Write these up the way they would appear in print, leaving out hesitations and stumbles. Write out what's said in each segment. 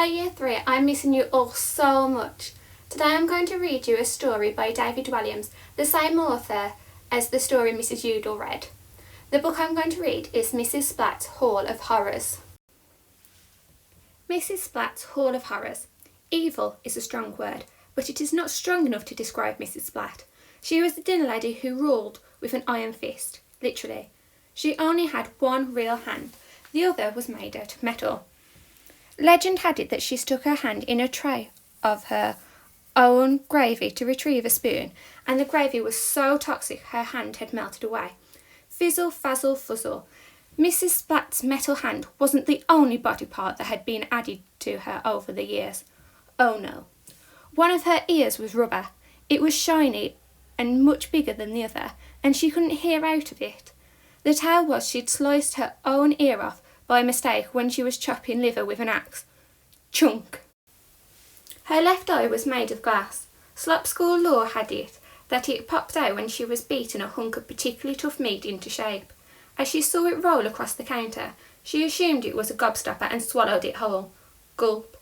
Hi Year 3, I'm missing you all so much. Today I'm going to read you a story by David Walliams, the same author as the story Mrs. Udall read. The book I'm going to read is Mrs. Splatt's Hall of Horrors. Mrs. Splatt's Hall of Horrors. Evil is a strong word, but it is not strong enough to describe Mrs. Splatt. She was the dinner lady who ruled with an iron fist, literally. She only had one real hand, the other was made out of metal. Legend had it that she stuck her hand in a tray of her own gravy to retrieve a spoon, and the gravy was so toxic her hand had melted away. Fizzle, fazzle, fuzzle. Mrs. Splatt's metal hand wasn't the only body part that had been added to her over the years. Oh no. One of her ears was rubber. It was shiny and much bigger than the other, and she couldn't hear out of it. The tale was she'd sliced her own ear off by mistake when she was chopping liver with an axe. Chunk! Her left eye was made of glass. Slop school lore had it that it popped out when she was beating a hunk of particularly tough meat into shape. As she saw it roll across the counter, she assumed it was a gobstopper and swallowed it whole. Gulp.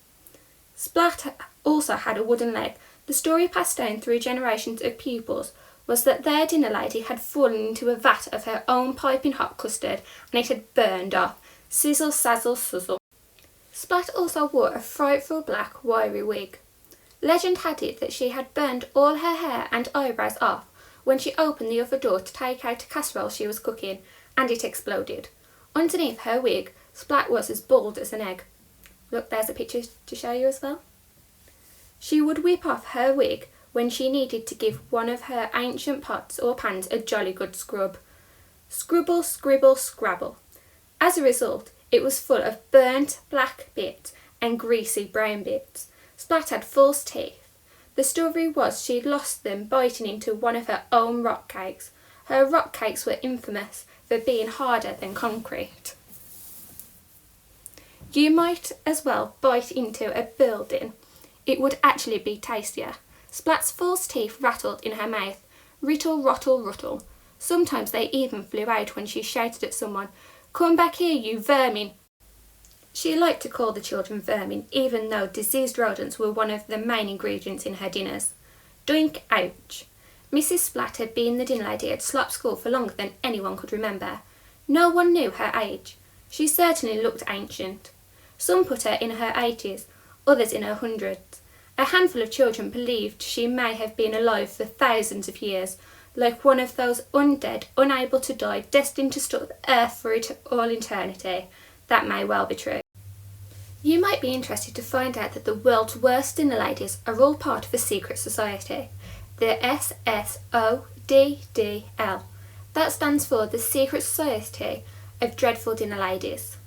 Splatt also had a wooden leg. The story passed down through generations of pupils was that their dinner lady had fallen into a vat of her own piping hot custard and it had burned off. Sizzle, sazzle, suzzle. Splatt also wore a frightful black, wiry wig. Legend had it that she had burned all her hair and eyebrows off when she opened the other door to take out a casserole she was cooking, and it exploded. Underneath her wig, Splatt was as bald as an egg. Look, there's a picture to show you as well. She would whip off her wig when she needed to give one of her ancient pots or pans a jolly good scrub. Scribble, scribble, scrabble. As a result, it was full of burnt black bits and greasy brown bits. Splatt had false teeth. The story was she'd lost them biting into one of her own rock cakes. Her rock cakes were infamous for being harder than concrete. You might as well bite into a building. It would actually be tastier. Splatt's false teeth rattled in her mouth. Rittle, rottle, ruttle. Sometimes they even flew out when she shouted at someone, "Come back here, you vermin!" She liked to call the children vermin, even though diseased rodents were one of the main ingredients in her dinners. Doink, ouch. Mrs. Splatt had been the dinner lady at Slop School for longer than anyone could remember. No one knew her age. She certainly looked ancient. Some put her in her 80s, others in her hundreds. A handful of children believed she may have been alive for thousands of years, like one of those undead, unable to die, destined to stalk the earth for all eternity. That may well be true. You might be interested to find out that the world's worst dinner ladies are all part of a secret society, the SSODDL. That stands for the Secret Society of Dreadful Dinner Ladies.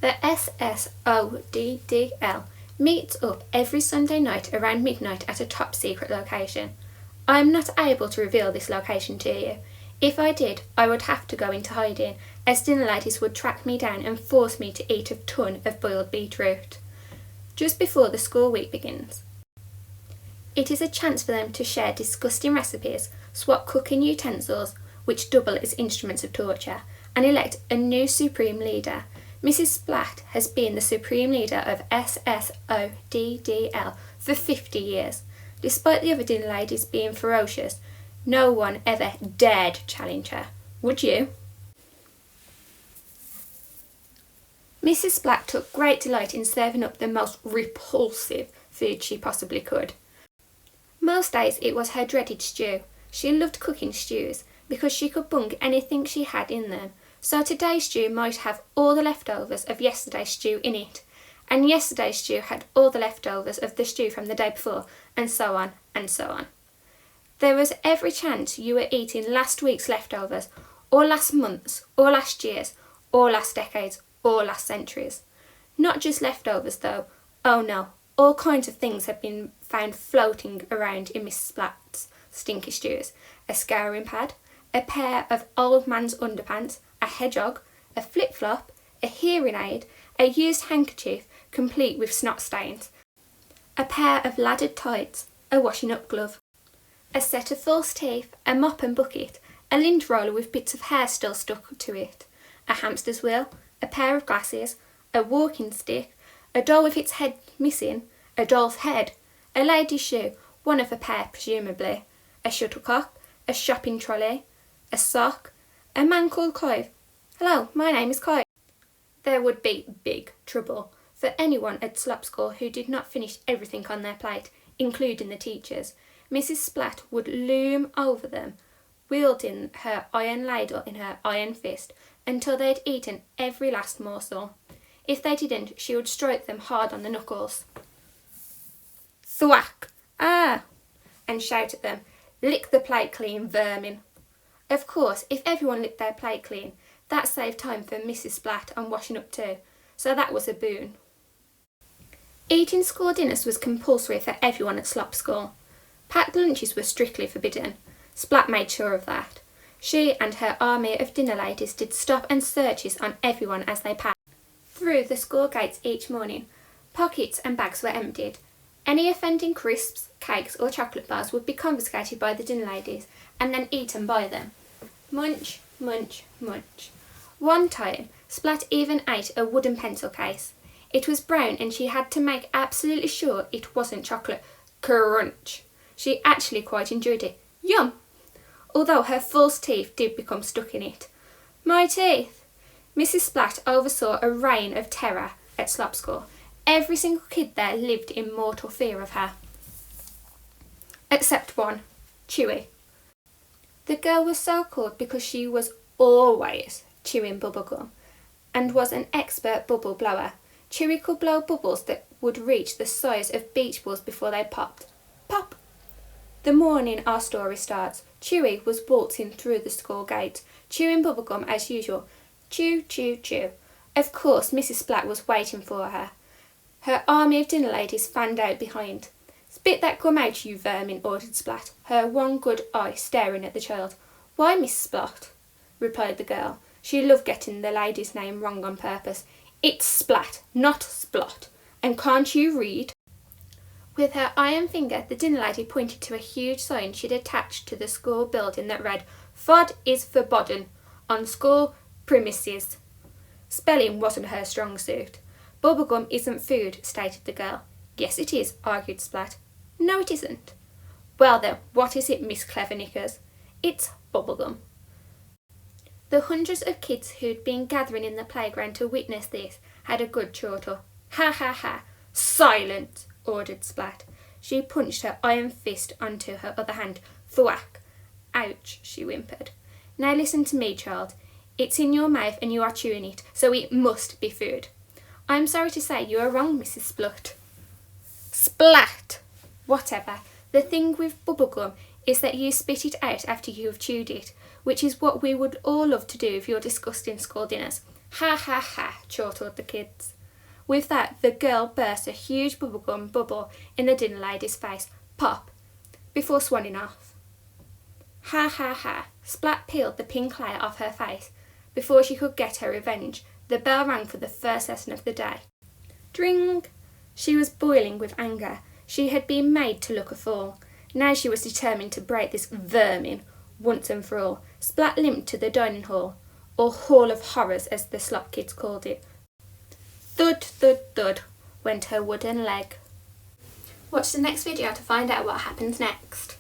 The SSODDL meets up every Sunday night around midnight at a top secret location. I am not able to reveal this location to you. If I did, I would have to go into hiding, as dinner ladies would track me down and force me to eat a ton of boiled beetroot just before the school week begins. It is a chance for them to share disgusting recipes, swap cooking utensils, which double as instruments of torture, and elect a new supreme leader. Mrs. Splatt has been the supreme leader of SSODDL for 50 years. Despite the other dinner ladies being ferocious, no one ever dared challenge her. Would you? Mrs. Splatt took great delight in serving up the most repulsive food she possibly could. Most days it was her dreaded stew. She loved cooking stews because she could bung anything she had in them. So today's stew might have all the leftovers of yesterday's stew in it, and yesterday's stew had all the leftovers of the stew from the day before, and so on, and so on. There was every chance you were eating last week's leftovers, or last month's, or last year's, or last decade's, or last century's. Not just leftovers though. Oh no, all kinds of things have been found floating around in Miss Splatt's stinky stews. A scouring pad, a pair of old man's underpants, a hedgehog, a flip-flop, a hearing aid, a used handkerchief complete with snot stains, a pair of laddered tights, a washing-up glove, a set of false teeth, a mop and bucket, a lint roller with bits of hair still stuck to it, a hamster's wheel, a pair of glasses, a walking stick, a doll with its head missing, a doll's head, a lady's shoe, one of a pair presumably, a shuttlecock, a shopping trolley, a sock, a man called Clive. Hello, my name is Clive. There would be big trouble for anyone at Slop School who did not finish everything on their plate, including the teachers. Mrs. Splatt would loom over them, wielding her iron ladle in her iron fist, until they had eaten every last morsel. If they didn't, she would strike them hard on the knuckles. Thwack! Ah! And shout at them, lick the plate clean, vermin. Of course, if everyone licked their plate clean, that saved time for Mrs. Splatt and washing up too, so that was a boon. Eating school dinners was compulsory for everyone at Slop School. Packed lunches were strictly forbidden. Splatt made sure of that. She and her army of dinner ladies did stop and searches on everyone as they passed through the school gates each morning. Pockets and bags were emptied. Any offending crisps, cakes or chocolate bars would be confiscated by the dinner ladies and then eaten by them. Munch, munch, munch. One time, Splatt even ate a wooden pencil case. It was brown and she had to make absolutely sure it wasn't chocolate. Crunch! She actually quite enjoyed it. Yum! Although her false teeth did become stuck in it. My teeth! Mrs. Splatt oversaw a reign of terror at Slop School. Every single kid there lived in mortal fear of her. Except one, Chewy. The girl was so called because she was always chewing bubblegum and was an expert bubble blower. Chewy could blow bubbles that would reach the size of beach balls before they popped. Pop! The morning our story starts, Chewy was waltzing through the school gate, chewing bubblegum as usual. Chew, chew, chew. Of course, Mrs. Splatt was waiting for her. Her army of dinner ladies fanned out behind. Spit that gum out, you vermin, ordered Splatt, her one good eye staring at the child. Why, Miss Splatt? Replied the girl. She loved getting the lady's name wrong on purpose. It's Splatt, not Splot. And can't you read? With her iron finger, the dinner lady pointed to a huge sign she'd attached to the school building that read, Fod is forbidden on school premises. Spelling wasn't her strong suit. Bubblegum isn't food, stated the girl. Yes, it is, argued Splatt. No, it isn't. Well then, what is it, Miss Cleverknickers? It's bubblegum. The hundreds of kids who'd been gathering in the playground to witness this had a good chortle. Ha ha ha! Silence! Ordered Splatt. She punched her iron fist onto her other hand. Thwack! Ouch! She whimpered. Now listen to me, child. It's in your mouth and you are chewing it, so it must be food. I'm sorry to say you are wrong, Mrs. Splatt. Splat! Whatever. The thing with bubblegum is that you spit it out after you have chewed it, which is what we would all love to do if you're disgusting school dinners. Ha ha ha, chortled the kids. With that, the girl burst a huge bubblegum bubble in the dinner lady's face. Pop! Before swanning off. Ha ha ha. Splat peeled the pink layer off her face. Before she could get her revenge, the bell rang for the first lesson of the day. Dring! She was boiling with anger. She had been made to look a fool. Now she was determined to break this vermin once and for all. Splat limped to the dining hall, or Hall of Horrors as the slop kids called it. Thud, thud, thud went her wooden leg. Watch the next video to find out what happens next.